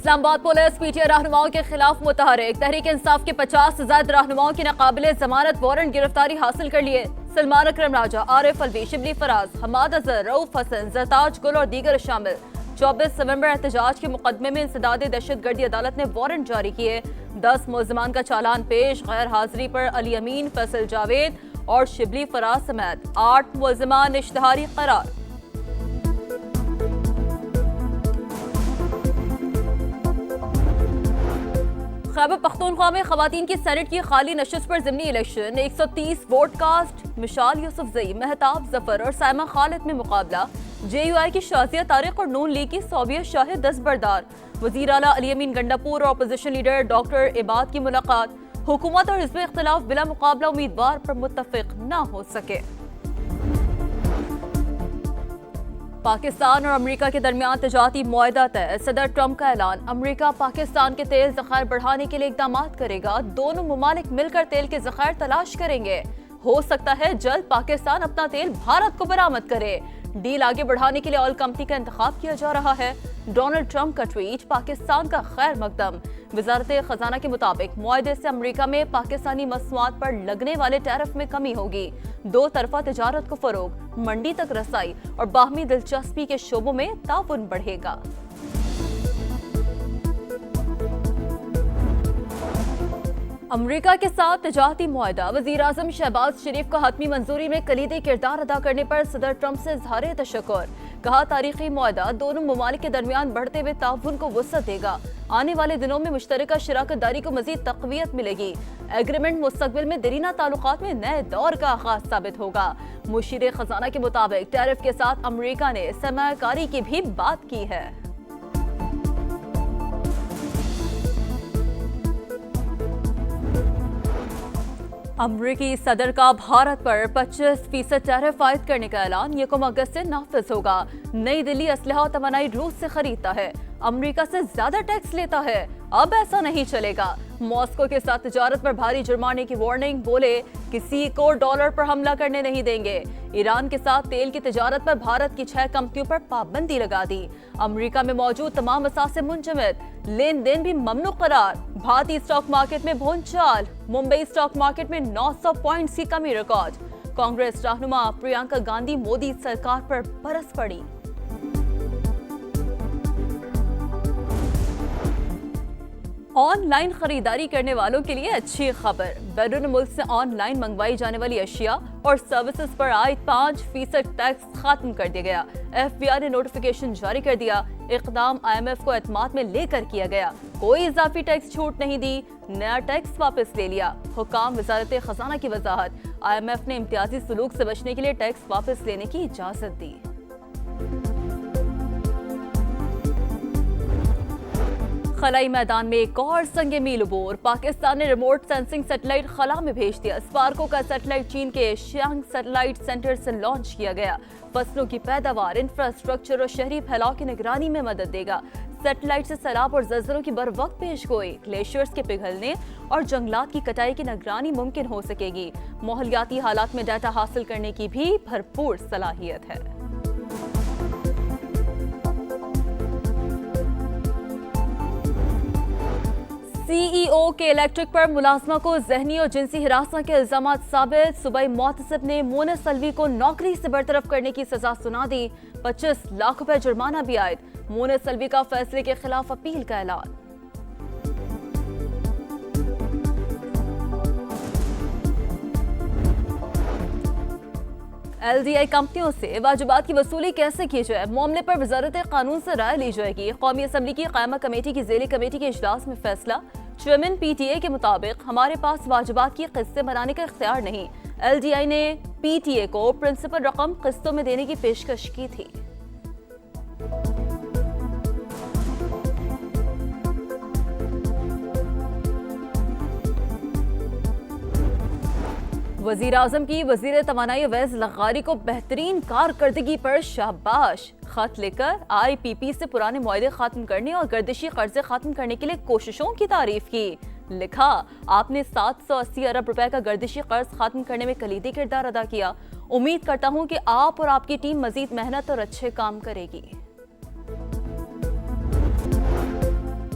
اسلام آباد police P T I رہنماؤں کے خلاف متحرک، تحریک انصاف کے 50 سے زائد رہنماؤں کی ناقابل ضمانت وارنٹ گرفتاری حاصل کر لیے۔ سلمان اکرم راجہ، عارف الوی، شبلی فراز، حماد اظہر، رؤف حسن، زرتاج گل اور دیگر شامل۔ 24 نومبر احتجاج کے مقدمے میں انسداد دہشت گردی عدالت نے وارنٹ جاری کیے۔ 10 ملزمان کا چالان پیش، غیر حاضری پر علی امین، فیصل جاوید اور شبلی فراز سمیت 8 ملزمان اشتہاری قرار۔ خیبر پختونخوا میں خواتین کی سینٹ کی خالی نشست پر ضمنی election, 130 vote cast, Mashal Yousafzai, Mehtab Zafar اور سائمہ خالد میں مقابلہ۔ جے یو آئی کی شازیہ طارق اور نون لیگ کی صوبیہ شاہد دستبردار۔ وزیر اعلیٰ علی امین گنڈاپور اور اپوزیشن لیڈر ڈاکٹر عباد کی ملاقات۔ حکومت اور حزب اختلاف بلا مقابلہ امیدوار پر متفق نہ ہو سکے۔ پاکستان اور امریکہ کے درمیان تجارتی معاہدہ طے، صدر ٹرمپ کا اعلان۔ امریکہ پاکستان کے تیل ذخائر بڑھانے کے لیے اقدامات کرے گا، دونوں ممالک مل کر تیل کے ذخائر تلاش کریں گے۔ ہو سکتا ہے جلد پاکستان اپنا تیل بھارت کو برآمد کرے۔ ڈیل آگے بڑھانے کے لیے آئل کمپنی کا انتخاب کیا جا رہا ہے۔ ڈونلڈ ٹرمپ کا ٹویٹ، پاکستان کا خیر مقدم۔ وزارت خزانہ کے مطابق معاہدے سے امریکہ میں پاکستانی مصنوعات پر لگنے والے ٹیرف میں کمی ہوگی، دو طرفہ تجارت کو فروغ، منڈی تک رسائی اور باہمی دلچسپی کے شعبوں میں تعاون بڑھے گا۔ امریکہ کے ساتھ تجارتی معاہدہ، وزیر اعظم شہباز شریف کا حتمی منظوری میں کلیدی کردار ادا کرنے پر صدر ٹرمپ سے اظہار تشکر۔ کہا تاریخی معاہدہ دونوں ممالک کے درمیان بڑھتے ہوئے تعاون کو وسعت دے گا۔ آنے والے دنوں میں مشترکہ شراکت داری کو مزید تقویت ملے گی۔ ایگریمنٹ مستقبل میں دیرینہ تعلقات میں نئے دور کا آغاز ثابت ہوگا۔ مشیر خزانہ کے مطابق ٹیرف کے ساتھ امریکہ نے سرمایہ کاری کی بھی بات کی ہے۔ امریکی صدر کا بھارت پر 25% ٹیرف عائد کرنے کا اعلان 1 اگست سے نافذ ہوگا۔ نئی دلی اسلحہ و توانائی روس سے خریدتا ہے، امریکہ سے زیادہ ٹیکس لیتا ہے، اب ایسا نہیں چلے گا۔ ماسکو کے ساتھ تجارت پر بھاری جرمانے کی وارننگ، بولے کسی کو ڈالر پر حملہ کرنے نہیں دیں گے۔ ایران کے ساتھ تیل کی تجارت پر بھارت کی 6 کمپنیوں پر پابندی لگا دی۔ امریکہ میں موجود تمام اثاثے منجمد، لین دین بھی ممنوع قرار۔ بھارتی اسٹاک مارکیٹ میں بھونچال، ممبئی اسٹاک مارکیٹ میں 900 پوائنٹس کی کمی ریکارڈ۔ کانگریس رہنما پرینکا گاندھی مودی سرکار پر برس پڑی۔ آن لائن خریداری کرنے والوں کے لیے اچھی خبر، بیرون ملک سے آن لائن منگوائی جانے والی اشیاء اور سروسز پر عائد 5% ٹیکس ختم کر دیا گیا۔ ایف بی آئی نے نوٹیفیکیشن جاری کر دیا۔ اقدام آئی ایم ایف کو اعتماد میں لے کر کیا گیا، کوئی اضافی ٹیکس چھوٹ نہیں دی، نیا ٹیکس واپس لے لیا۔ حکام وزارت خزانہ کی وضاحت، آئی ایم ایف نے امتیازی سلوک سے بچنے کے لیے ٹیکس واپس لینے کی اجازت دی۔ خلائی میدان میں ایک اور سنگ میل عبور، پاکستان نے ریموٹ سینسنگ سیٹلائٹ خلا میں بھیج دیا۔ اسپارکو کا سیٹلائٹ چین کے شیانگ سیٹلائٹ سینٹر سے لانچ کیا گیا۔ فصلوں کی پیداوار، انفراسٹرکچر اور شہری پھیلاؤ کی نگرانی میں مدد دے گا۔ سیٹلائٹ سے سیلاب اور زلزلوں کی بر وقت پیش گوئی، گلیشیئرز کے پگھلنے اور جنگلات کی کٹائی کی نگرانی ممکن ہو سکے گی۔ ماحولیاتی حالات میں ڈیٹا حاصل کرنے کی بھی بھرپور صلاحیت ہے۔ سی ای او کے الیکٹرک پر ملازمہ کو ذہنی اور جنسی ہراساں کے الزامات ثابت، صوبائی محتسب نے مونس الوی کو نوکری سے برطرف کرنے کی سزا سنا دی۔ 25 لاکھ روپے جرمانہ بھی عائد، مونس الوی کا فیصلے کے خلاف اپیل کا اعلان۔ ایل ڈی آئی کمپنیوں سے واجبات کی وصولی کیسے کی جائے، معاملے پر وزارت قانون سے رائے لی جائے گی۔ قومی اسمبلی کی قائمہ کمیٹی کی ذیلی کمیٹی کے اجلاس میں فیصلہ۔ چیئرمین پی ٹی اے کے مطابق ہمارے پاس واجبات کی قسطیں بنانے کا اختیار نہیں۔ ایل ڈی آئی نے پی ٹی اے کو پرنسپل رقم قسطوں میں دینے کی پیشکش کی تھی۔ وزیر اعظم کی وزیر توانائی اویس لغاری کو بہترین کارکردگی پر شاباش، خط لکھ کر آئی پی پی سے پرانے معاہدے ختم کرنے اور گردشی قرضے ختم کرنے کے لیے کوششوں کی تعریف کی۔ لکھا، آپ نے 780 ارب روپے کا گردشی قرض ختم کرنے میں کلیدی کردار ادا کیا۔ امید کرتا ہوں کہ آپ اور آپ کی ٹیم مزید محنت اور اچھے کام کرے گی۔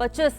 25